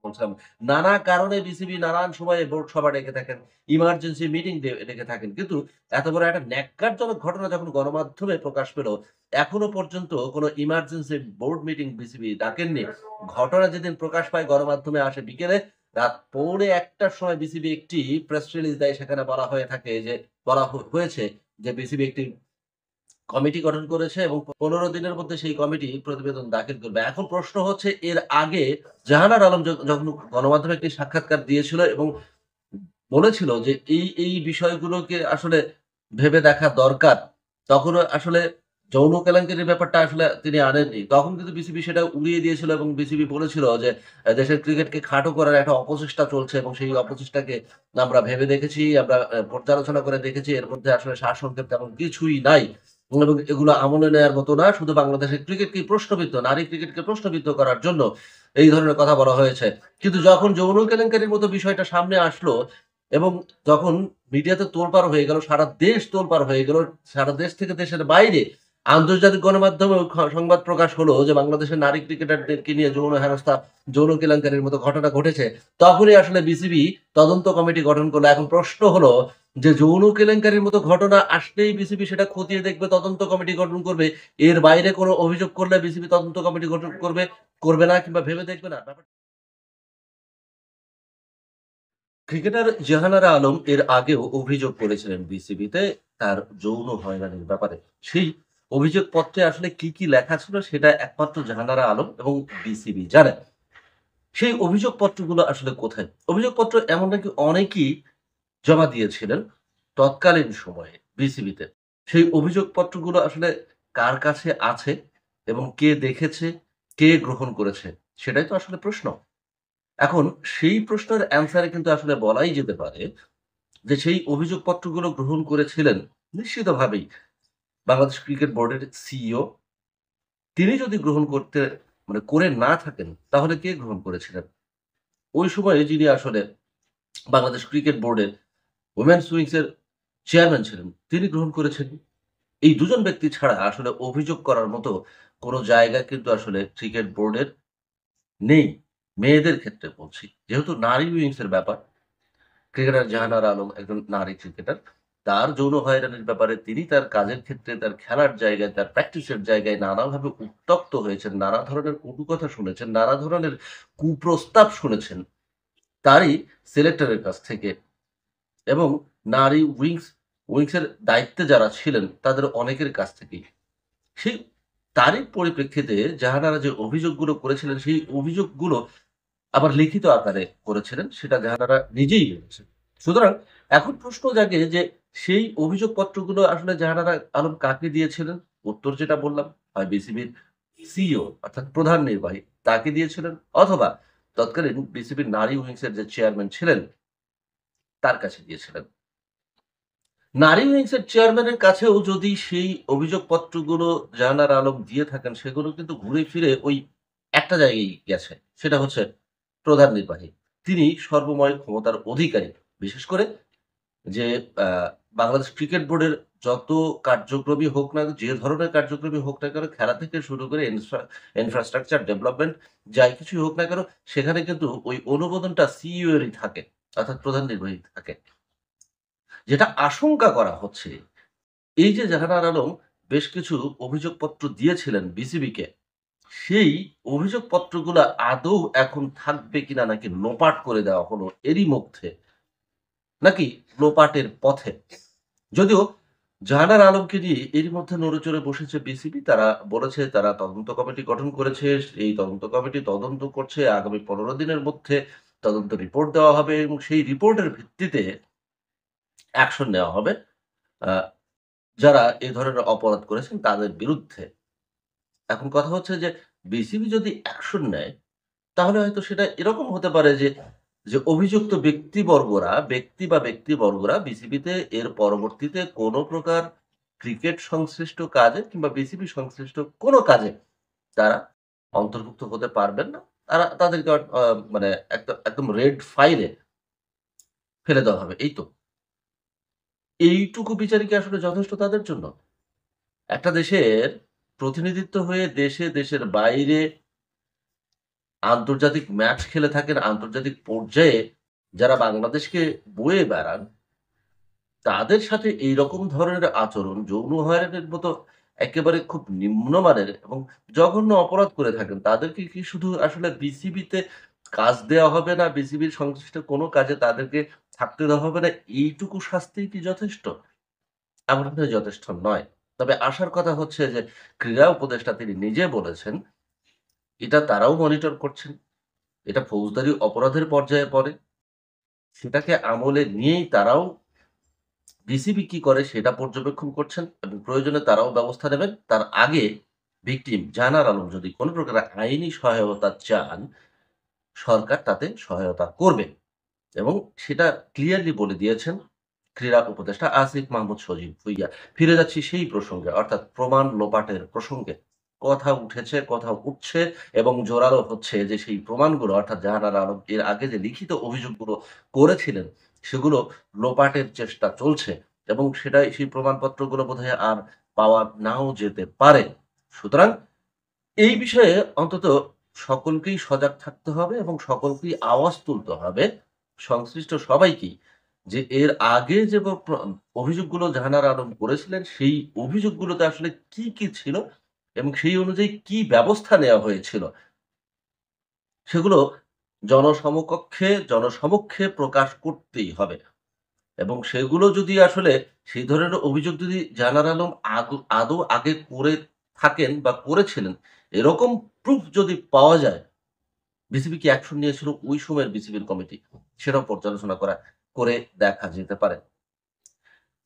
বলছিলাম, নানা কারণে বিসিবি নানান সময়ে বোর্ড সভা ডেকে থাকেন, ইমার্জেন্সি মিটিং ডেকে থাকেন। কিন্তু এত বড় একটা ন্যক্কারজনক ঘটনা যখন গণমাধ্যমে প্রকাশ পেল, এখনো পর্যন্ত কোনো ইমার্জেন্সি বোর্ড মিটিং বিসিবি ডাকেননি। ঘটনা যেদিন প্রকাশ পায় গণমাধ্যমে আসে বিকেলে, রাত পৌনে ১টার সময় বিসিবি একটি প্রেস রিলিজ দেয়। সেখানে বলা হয়ে থাকে যে হয়েছে যে বিসিবি একটি কমিটি গঠন করেছে এবং ১৫ দিনের মধ্যে সেই কমিটি প্রতিবেদন দাখিল করবে। এখন প্রশ্ন হচ্ছে এর আগে জাহানার আলম যখন গণমাধ্যমে একটি সাক্ষাৎকার দিয়েছিল এবং বলেছিল যে এই বিষয়গুলোকে আসলে ভেবে দেখা দরকার। তখনও আসলে যৌন কেলেঙ্কারির ব্যাপারটা আসলে তিনি আনেননি। তখন কিন্তু বিসিবি সেটা উড়িয়ে দিয়েছিল এবং বিসিবি বলেছিল যে দেশের ক্রিকেটকে খাটো করার একটা অপচেষ্টা চলছে এবং সেই অপচেষ্টাকে আমরা ভেবে দেখেছি, আমরা পর্যালোচনা করে দেখেছি। এর মধ্যে আসলে সারসংক্ষেপ তেমন কিছুই নাই। এবং এগুলো আমলে নেয়ার মতো না। শুধু বাংলাদেশের ক্রিকেটকেই প্রশ্নবিদ্ধ, নারী ক্রিকেটকে প্রশ্নবিদ্ধ করার জন্য এই ধরনের কথা বলা হয়েছে। কিন্তু যখন যৌন কেলেঙ্কারির মতো বিষয়টা সামনে আসলো এবং যখন মিডিয়াতে তোলপাড় হয়ে গেল, সারা দেশ তোলপাড় হয়ে গেল। সারা দেশ থেকে দেশের বাইরে আন্তর্জাতিক গণমাধ্যমেও সংবাদ প্রকাশ হলো যে বাংলাদেশের নারী ক্রিকেটারদেরকে নিয়ে যৌন হেনস্থা, যৌন কেলেঙ্কারির মতো ঘটনা ঘটেছে। তখনই আসলে বিসিবি তদন্ত কমিটি গঠন করলো। এখন প্রশ্ন হলো যে যৌন কেলেঙ্কারির মতো ঘটনা আসলেই বিসিবি সেটা খতিয়ে দেখবে, তদন্ত কমিটি গঠন করবে। এর বাইরে কোনো অভিযোগ করলে বিসিবি তদন্ত কমিটি গঠন করবে, করবে না কিংবা ভেবে দেখবে না। ক্রিকেটার জাহানারা আলম এর আগেও অভিযোগ করেছিলেন বিসিবিতে তার যৌন হয়রানির ব্যাপারে। সেই অভিযোগপত্রে আসলে কি লেখা ছিল সেটা একমাত্র জাহানারা আলম এবং বিসিবি জানে। সেই অভিযোগপত্রগুলো আসলে কোথায়? অভিযোগপত্র এমন নাকি অনেকেই জমা দিয়েছিলেন তৎকালীন সময়ে বিসিবিতে। সেই অভিযোগপত্রগুলো আসলে কার কাছে আছে এবং কে দেখেছে, কে গ্রহণ করেছে? সেটাই তো আসলে প্রশ্ন। এখন সেই প্রশ্নের অ্যান্সারে কিন্তু আসলে বলাই যেতে পারে যে সেই অভিযোগপত্রগুলো গ্রহণ করেছিলেন নিশ্চিতভাবেই বাংলাদেশ ক্রিকেট বোর্ডের সিইও। তিনি যদি গ্রহণ করতে করে না থাকেন তাহলে কে গ্রহণ করেছিলেন? ওই সময়ে যিনি আসলে বাংলাদেশ ক্রিকেট বোর্ডের উইমেনস উইংস এর চেয়ারম্যান ছিলেন, তিনি গ্রহণ করেছেন। এই দুজন ব্যক্তি ছাড়া আসলে অভিযোগ করার মতো কোন জায়গা কিন্তু আসলে ক্রিকেট বোর্ডের নেই। মেয়েদের ক্ষেত্রে বলছি। যেহেতু নারী উইংস এর ব্যাপার, ক্রিকেটার জাহানারা আলম একজন নারী ক্রিকেটার। তার যৌন হয়রানির ব্যাপারে তিনি তার কাজের ক্ষেত্রে, তার খেলার জায়গায়, তার প্র্যাকটিসের জায়গায় নানাভাবে উত্ত্যক্ত হয়েছেন, নানা ধরনের কটু কথা শুনেছেন, নানা ধরনের কুপ্রস্তাব শুনেছেন তারই সিলেক্টরের কাছ থেকে এবং নারী উইংসের দায়িত্বে যারা ছিলেন তাদের অনেকের কাছ থেকেই। সেই তারই পরিপ্রেক্ষিতে জাহানারা যে অভিযোগগুলো করেছিলেন, সেই অভিযোগগুলো আবার লিখিত আকারে করেছিলেন, সেটা জাহানারা নিজেই বলেছেন। সুতরাং এখন প্রশ্ন জাগে যে সেই অভিযোগপত্রগুলো আসলে জাহানারা আলম কাকে দিয়েছিলেন? উত্তর যেটা বললাম, হয় বিসিবির সিইও অর্থাৎ প্রধান নির্বাহী তাকে দিয়েছিলেন অথবা তৎকালীন বিসিবির নারী উইংসের যে চেয়ারম্যান ছিলেন তার কাছে দিয়েছিলেন। নারী উইংসের চেয়ারম্যানের কাছেও যদি সেই অভিযোগপত্রগুলো জাহানারা আলম দিয়ে থাকেন, সেগুলো কিন্তু ঘুরে ফিরে ওই একটা জায়গায় গেছে। সেটা হচ্ছে প্রধান নির্বাহী। তিনি সর্বময় ক্ষমতার অধিকারী। বিশেষ করে যে আ বাংলাদেশ ক্রিকেট বোর্ডের যত কার্যক্রমই হোক না, যে ধরনের কার্যক্রমই হোক না কেন, খেলা থেকে শুরু করে ইনফ্রাস্ট্রাকচার ডেভেলপমেন্ট যাই কিছুই হোক না কেন, সেখানে কিন্তু ওই অনুমোদনটা সিইও এরই থাকে। অর্থাৎ প্রধান নির্বাহী থাকে। যেটা আশঙ্কা করা হচ্ছে, এই যে জাহানার আলম বেশ কিছু অভিযোগপত্র দিয়েছিলেন বিসিবিকে, সেই অভিযোগপত্রগুলা আদৌ এখন থাকবে কিনা নাকি লোপাট করে দেওয়া হলো এরই মধ্যে, নাকি লোপাটের পথে? যদিও জাহানার আলমকে নিয়ে এরই মধ্যে নড়েচড়ে বসেছে বিসিবি। তারা বলেছে তারা তদন্ত কমিটি গঠন করেছে। এই তদন্ত কমিটি তদন্ত করছে। আগামী ১৫ দিনের মধ্যে তদন্ত রিপোর্ট দেওয়া হবে এবং সেই রিপোর্টের ভিত্তিতে অ্যাকশন নেওয়া হবে। আ যারা এ ধরনের অপরাধ করেছেন তাদের বিরুদ্ধে। এখন কথা হচ্ছে যে বিসিবি যদি অ্যাকশন নেয় তাহলে হয়তো সেটা এরকম হতে পারে যে অভিযুক্ত ব্যক্তিবর্গরা বিসিবিতে এর পরবর্তীতে কোন প্রকার ক্রিকেট সংশ্লিষ্ট কাজে কিংবা বিসিবি সংশ্লিষ্ট কোন কাজে তারা অন্তর্ভুক্ত হতে পারবেন না। তাদেরকে মানে একদম রেড ফাইলে ফেলে দেওয়া হবে। এই তো। এইটুকু বিচারই কি আসলে যথেষ্ট তাদের জন্য? একটা দেশের প্রতিনিধিত্ব হয়ে দেশে, দেশের বাইরে আন্তর্জাতিক ম্যাচ খেলে থাকেন, আন্তর্জাতিক পর্যায়ে যারা বাংলাদেশকে বয়ে বেড়ান, তাদের সাথে এইরকম ধরনের আচরণ যৌন হয়রানির মতো একেবারে খুব নিম্নমানের এবং জঘন্য অপরাধ করে থাকেন। তাদেরকে কি শুধু আসলে বিসিবিতে কাজ দেওয়া হবে না, বিসিবির সংশ্লিষ্ট কোনো কাজে তাদেরকে থাকতে দেওয়া হবে না, এইটুকু শাস্তিই কি যথেষ্ট? আমার মনে হয় যথেষ্ট নয়। তবে আশার কথা হচ্ছে যে ক্রীড়া উপদেষ্টা তিনি নিজে বলেছেন, এটা তারাও মনিটর করছেন। এটা ফৌজদারি অপরাধের পর্যায়ে পড়ে। সেটাকে আমলে নিয়েই তারাও বিসিবি কি করে সেটা পর্যবেক্ষণ করছেন এবং প্রয়োজনে তারাও ব্যবস্থা নেবেন। তার আগে ভিকটিম জাহানার আলম যদি কোন প্রকার আইনি সহায়তা চান, সরকার তাতে সহায়তা করবে এবং সেটা ক্লিয়ারলি বলে দিয়েছেন ক্রীড়া উপদেষ্টা আসিফ মাহমুদ সজীব ভুইয়া। ফিরে যাচ্ছি সেই প্রসঙ্গে অর্থাৎ প্রমাণ লোপাটের প্রসঙ্গে। কথা উঠেছে, কথা উঠছে এবং জোরালো হচ্ছে যে সেই প্রমাণগুলো অর্থাৎ জাহানারা আলম এর আগে যে লিখিত অভিযোগগুলো করেছিলেন, সেগুলো লোপাটের চেষ্টা চলছে এবং সেটাই সেই প্রমাণপত্রগুলো বোধহয় আর পাওয়া নাও যেতে পারে। সুতরাং এই বিষয়ে অন্তত সকলকেই সজাগ থাকতে হবে এবং সকলকেই আওয়াজ তুলতে হবে, সংশ্লিষ্ট সবাইকেই। যে এর আগে যে অভিযোগগুলো জাহানারা আলম করেছিলেন, সেই অভিযোগগুলোতে আসলে কি ছিল এবং সেই অনুযায়ী কি ব্যবস্থা নেওয়া হয়েছিল, সেগুলো জনসমক্ষে প্রকাশ করতেই হবে। এবং সেগুলো যদি আসলে সেই ধরনের অভিযোগ যদি জাহানারা আলম আদৌ আগে করে থাকেন বা করেছিলেন, এরকম প্রুফ যদি পাওয়া যায়, বিসিবি কি অ্যাকশন নিয়েছিল ওই সময়ের বিসিবির কমিটি, সেটাও পর্যালোচনা করে দেখা যেতে পারে।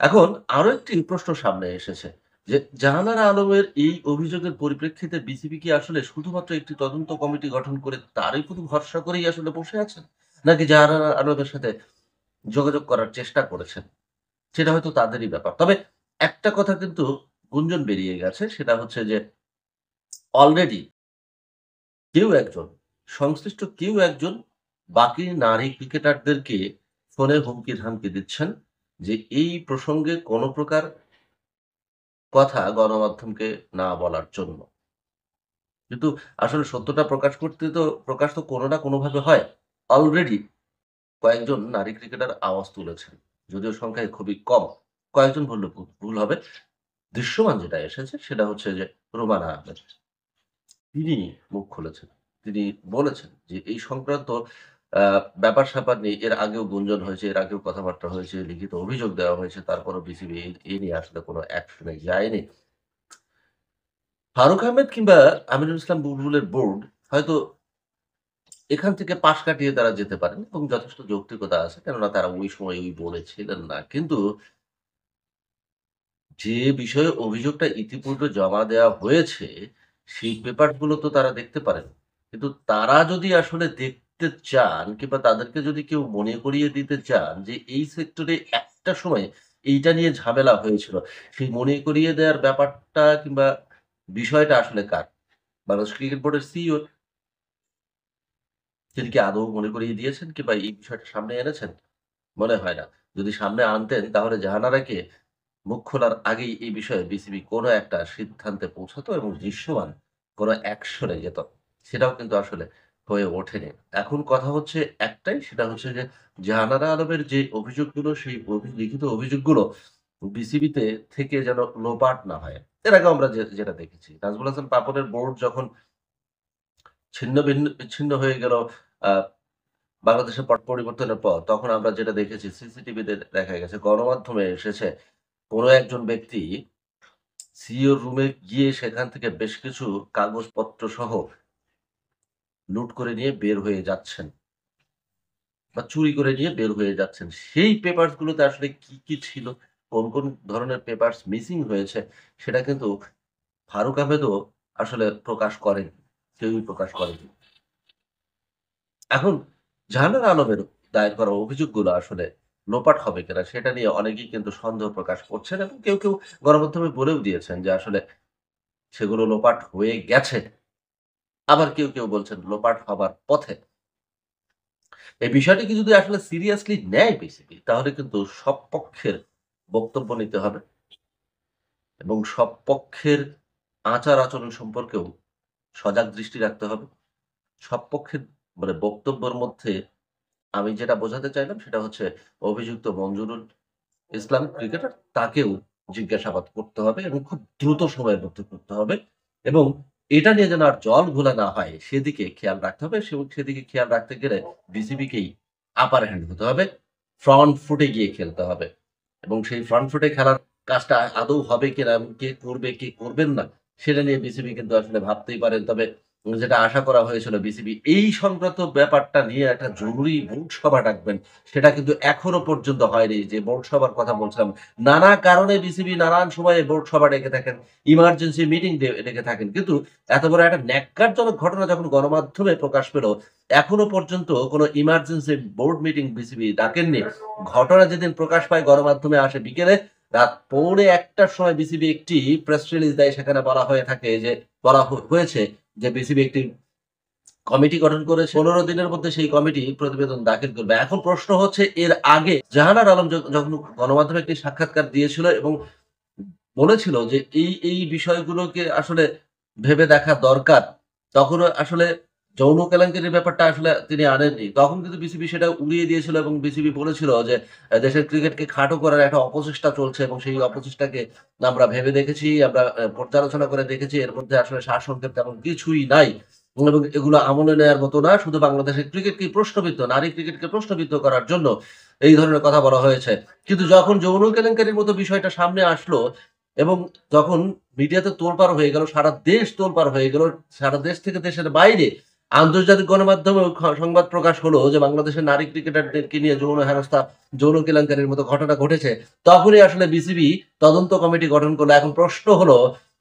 এখন আরো একটি প্রশ্ন সামনে এসেছে যে, জাহানারা আলমের এই অভিযোগের পরিপ্রেক্ষিতে বিসিবি কি আসলে শুধুমাত্র একটি তদন্ত কমিটি গঠন করে তারই প্রতি ভরসা করেই আসলে বসে আছেন? নাকি জাহানারা আলমের সাথে যোগাযোগ করার চেষ্টা করেছেন? সেটা হয়তো তাদেরই ব্যাপার। তবে একটা কথা কিন্তু গুঞ্জন বেরিয়ে গেছে, সেটা হচ্ছে যে অলরেডি কেউ একজন, সংশ্লিষ্ট কেউ একজন বাকি নারী ক্রিকেটারদেরকে ফোনে হুমকি-ধামকি দিচ্ছেন যে এই প্রসঙ্গে কোন প্রকার কথা গণমাধ্যমকে না বলার জন্য। কিন্তু আসলে সত্যটা প্রকাশ তো কোনো না কোনোভাবে হয়। অলরেডি কয়েকজন নারী ক্রিকেটার আওয়াজ তুলেছেন। যদিও সংখ্যায় খুবই কম। কয়েকজন বললে ভুল হবে। দৃশ্যমান যেটা এসেছে সেটা হচ্ছে যে রুমানা আহমেদ। তিনি মুখ খুলেছেন। তিনি বলেছেন যে এই সংক্রান্ত আ ব্যাপার-স্যাপার নিয়ে এর আগেও গুঞ্জন হয়েছে, এর আগেও কথাবার্তা হয়েছে, লিখিত অভিযোগ দেওয়া হয়েছে। তারপরেও বিসিবি এ নিয়ে আসলে কোনো অ্যাকশন এ যায়নি। ফারুক আহমেদ কিংবা আমিনুল ইসলাম বুলবুলের বোর্ড হয়তো এখান থেকে পাশ কাটিয়ে তারা যেতে পারেন এবং যথেষ্ট যৌক্তিকতা আছে। কেননা তারা ওই সময় ওই বোর্ডে ছিলেন না। কিন্তু যে বিষয়ে অভিযোগটা ইতিপূর্বে জমা দেওয়া হয়েছে, সেই পেপারস গুলো তো তারা দেখতে পারেন। কিন্তু তারা যদি আসলে দেখতে চান কিংবা তাদেরকে যদি কেউ মনে করিয়ে দিতে চান যে এই সেক্টরে একটা সময় এইটা নিয়ে ঝামেলা হয়েছিল। সেই মনে করিয়ে দেওয়ার ব্যাপারটা কিংবা বিষয়টা আসলে কার? বাংলাদেশ ক্রিকেট বোর্ডের সিইও তিনি কি আদৌ মনে করিয়ে দিয়েছেন কিংবা এই বিষয়টা সামনে এনেছেন? মনে হয় না। যদি সামনে আনতেন তাহলে জাহানারাকে মুখ খোলার আগেই এই বিষয়ে বিসিবি কোনো একটা সিদ্ধান্তে পৌঁছাতো এবং দৃশ্যমান কোনো অ্যাকশন এ যেত। সেটাও কিন্তু আসলে হয়ে ওঠেনি। এখন কথা হচ্ছে একটাই, সেটা হচ্ছে যে জাহানারা আলমের যে অভিযোগগুলো সেই লিখিত অভিযোগগুলো বিসিবিতে থেকে যেন লোপাট না হয়। এর আগেও আমরা যেটা দেখেছি। নাজমুল হাসান পাপনের বোর্ড যখন বিচ্ছিন্ন হয়ে গেল আ বাংলাদেশের পট পরিবর্তনের পর, তখন আমরা যেটা দেখেছি সিসিটিভিতে দেখা গেছে, গণমাধ্যমে এসেছে কোন একজন ব্যক্তি সিইওর রুমে গিয়ে সেখান থেকে বেশ কিছু কাগজপত্র সহ লুট করে নিয়ে বের হয়ে যাচ্ছেন বা চুরি করে নিয়ে বের হয়ে যাচ্ছেন। সেই পেপারস গুলোতে আসলে কি ছিল, কোন ধরনের পেপারস মিসিং হয়েছে সেটা কিন্তু ফারুক আহমেদও আসলে প্রকাশ করেননি। কেউই প্রকাশ করেনি। এখন জাহানারা আলমের দায়ের করা অভিযোগগুলো আসলে লোপাট হবে কিনা সেটা নিয়ে অনেকেই কিন্তু সন্দেহ প্রকাশ করছেন এবং কেউ গণমাধ্যমে বলেও দিয়েছেন যে আসলে সেগুলো লোপাট হয়ে গেছে। আবার কেউ বলছেন লোপাট হবার পথে। এই বিষয়টিকে যদি আসলে সিরিয়াসলি নেয় বিসিবি তাহলে কিন্তু সব পক্ষের বক্তব্য নিতে হবে এবং সব পক্ষের আচার-আচরণ সম্পর্কেও সজাগ দৃষ্টি রাখতে হবে। সব পক্ষের মানে বক্তব্যের মধ্যে আমি যেটা বোঝাতে চাইলাম সেটা হচ্ছে অভিযুক্ত মঞ্জুরুল ইসলাম ক্রিকেটার তাকেও জিজ্ঞাসাবাদ করতে হবে এবং খুব দ্রুত সময়ের মধ্যে করতে হবে এবং এটা নিয়ে যেন আর জল ঘোলা না হয় সেদিকে খেয়াল রাখতে হবে সেদিকে খেয়াল রাখতে গেলে বিসিবিকেই আপার হ্যান্ড হতে হবে। ফ্রন্ট ফুটে গিয়ে খেলতে হবে এবং সেই ফ্রন্ট ফুটে খেলার কাজটা আদৌ হবে কিনা এবং কে করবে, কে করবেন না সেটা নিয়ে বিসিবি কিন্তু আসলে ভাবতেই পারেন। তবে যেটা আশা করা হয়েছিল বিসিবি এই সংক্রান্ত ব্যাপারটা নিয়ে একটা জরুরি বোর্ড সভা ডাকবেন। সেটা কিন্তু এখনো পর্যন্ত হয়নি। যে বোর্ড সভার কথা বলছিলাম, নানা কারণে বিসিবি নানান সময়ে বোর্ড সভা ডেকে থাকেন, ইমার্জেন্সি মিটিং ডেকে থাকেন। কিন্তু এত বড় একটা ন্যাক্কারজনক ঘটনা যখন গণমাধ্যমে প্রকাশ পেল, এখনো পর্যন্ত কোনো ইমার্জেন্সি বোর্ড মিটিং বিসিবি ডাকেননি। ঘটনা যেদিন প্রকাশ পায় গণমাধ্যমে আসে বিকেলে, রাত ১:৩০ টার সময় বিসিবি একটি প্রেস রিলিজ দেয়। সেখানে বলা হয়ে থাকে যে হয়েছে যে বিসিবি একটি কমিটি গঠন করেছে। ১৫ দিনের মধ্যে সেই কমিটি প্রতিবেদন দাখিল করবে। এখন প্রশ্ন হচ্ছে এর আগে জাহানার আলম যখন গণমাধ্যমে একটি সাক্ষাৎকার দিয়েছিল এবং বলেছিল যে এই বিষয়গুলোকে আসলে ভেবে দেখা দরকার। তখনও আসলে যৌন কেলেঙ্কারির ব্যাপারটা আসলে তিনি আনেননি। তখন কিন্তু বিসিবি সেটা উড়িয়ে দিয়েছিল এবং বিসিবি বলেছিল যে দেশের ক্রিকেটকে খাটো করার একটা অপচেষ্টা চলছে এবং সেই অপচেষ্টাকে আমরা ভেবে দেখেছি, আমরা পর্যালোচনা করে দেখেছি। এর মধ্যে আসলে সারসংক্ষেপ তেমন কিছুই নাই। এবং এগুলো আমলে নেয়ার মতো না। শুধু বাংলাদেশের ক্রিকেটকেই প্রশ্নবিদ্ধ, নারী ক্রিকেটকে প্রশ্নবিদ্ধ করার জন্য এই ধরনের কথা বলা হয়েছে। কিন্তু যখন যৌন কেলেঙ্কারির মতো বিষয়টা সামনে আসলো এবং যখন মিডিয়াতে তোলপাড় হয়ে গেল, সারা দেশ তোলপাড় হয়ে গেল। সারা দেশ থেকে দেশের বাইরে আন্তর্জাতিক গণমাধ্যমেও সংবাদ প্রকাশ হলো যে বাংলাদেশের নারী ক্রিকেটারদেরকে নিয়ে যৌন হেনস্থা, যৌন কেলেঙ্কারির মতো ঘটনা ঘটেছে। তখনই আসলে বিসিবি তদন্ত কমিটি গঠন করলো। এখন প্রশ্ন হলো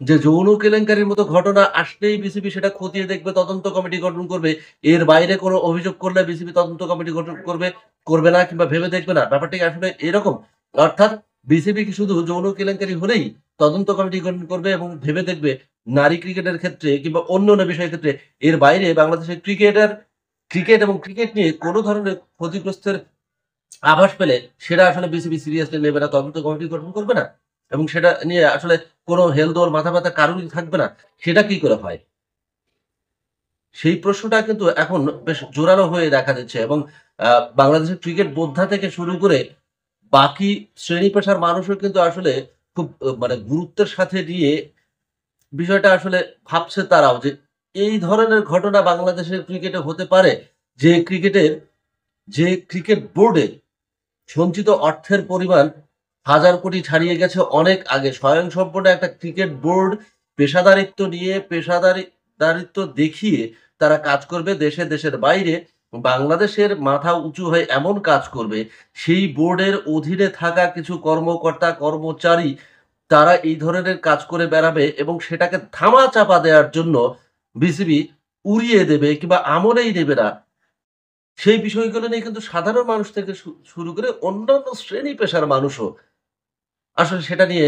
যে যৌন কেলেঙ্কারির মতো ঘটনা আসলেই বিসিবি সেটা খতিয়ে দেখবে, তদন্ত কমিটি গঠন করবে। এর বাইরে কোনো অভিযোগ করলে বিসিবি তদন্ত কমিটি গঠন করবে, করবে না কিংবা ভেবে দেখবে না। ব্যাপারটা কি আসলে এরকম? অর্থাৎ বিসিবি কি শুধু যৌন কেলেঙ্কারি হলেই তদন্ত কমিটি গঠন করবে এবং ভেবে দেখবে নারী ক্রিকেটের ক্ষেত্রে কিংবা অন্যান্য বিষয়ের ক্ষেত্রে এর বাইরে বাংলাদেশের ক্রিকেট এবং ক্রিকেট নিয়ে কোন ধরনের ক্ষতিগ্রস্তের আভাস পেলে সেটা আসলে বিসিবি সিরিয়াসলি নেবে না, তদন্ত কমিটি গঠন করবে না এবং সেটা নিয়ে আসলে কোন হেলদোল মাথা ব্যথা কারোরই থাকবে না। সেটা কি করে হয়? সেই প্রশ্নটা কিন্তু এখন বেশ জোরালো হয়ে দেখা দিচ্ছে এবং আ বাংলাদেশের ক্রিকেট বোদ্ধা থেকে শুরু করে বাকি শ্রেণী পেশার মানুষও কিন্তু আসলে খুব মানে গুরুত্বের সাথে নিয়ে বিষয়টা আসলে ভাবছে তারাও যে এই ধরনের ঘটনা বাংলাদেশের ক্রিকেটে হতে পারে। যে ক্রিকেটের যে ক্রিকেট বোর্ডে সঞ্চিত অর্থের পরিমাণ হাজার কোটি ছাড়িয়ে গেছে অনেক আগে। স্বয়ংসম্পূর্ণ একটা ক্রিকেট বোর্ড পেশাদারিত্ব নিয়ে দারিত্ব দেখিয়ে তারা কাজ করবে দেশে, দেশের বাইরে। বাংলাদেশের মাথা উঁচু হয়ে এমন কাজ করবে, সেই বোর্ডের অধীনে থাকা কিছু কর্মকর্তা, কর্মচারী তারা এই ধরনের কাজ করে বেড়াবে এবং সেটাকে ধামাচাপা দেওয়ার জন্য বিসিবি উড়িয়ে দেবে কিংবা আমলেই নেবে না। সেই বিষয়গুলো নিয়ে কিন্তু সাধারণ মানুষ থেকে শুরু করে অন্যান্য শ্রেণী পেশার মানুষও আসলে সেটা নিয়ে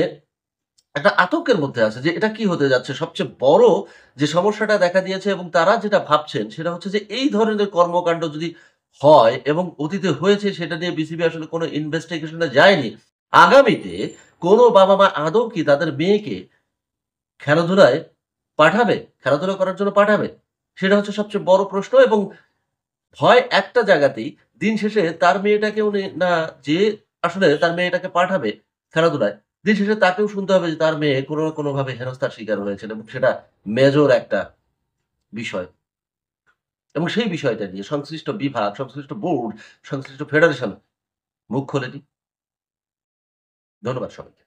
একটা আতঙ্কের মধ্যে আছে যে এটা কি হতে যাচ্ছে। সবচেয়ে বড় যে সমস্যাটা দেখা দিয়েছে এবং তারা যেটা ভাবছেন সেটা হচ্ছে যে এই ধরনের কর্মকাণ্ড যদি হয় এবং অতীতে হয়েছে সেটা নিয়ে বিসিবি আসলে কোনো ইনভেস্টিগেশন এ যায়নি। আগামীতে কোনো বাবা-মা আদৌ কি তাদের মেয়েকে খেলাধুলায় পাঠাবে? খেলাধুলা করার জন্য পাঠাবে? সেটা হচ্ছে সবচেয়ে বড় প্রশ্ন এবং ভয় একটা জায়গাতেই, দিন শেষে তার মেয়েটাকেও না যে আসলে তার মেয়েটাকে পাঠাবে খেলাধুলায়, দিন শেষে তাকেও শুনতে হবে যে তার মেয়ে কোনো না কোনোভাবে হেনস্থার শিকার হয়েছেন এবং সেটা মেজর একটা বিষয়। এবং সেই বিষয়টা নিয়ে সংশ্লিষ্ট বিভাগ, সংশ্লিষ্ট বোর্ড, সংশ্লিষ্ট ফেডারেশন মুখ খোলেনি। ধন্যবাদ সবাইকে।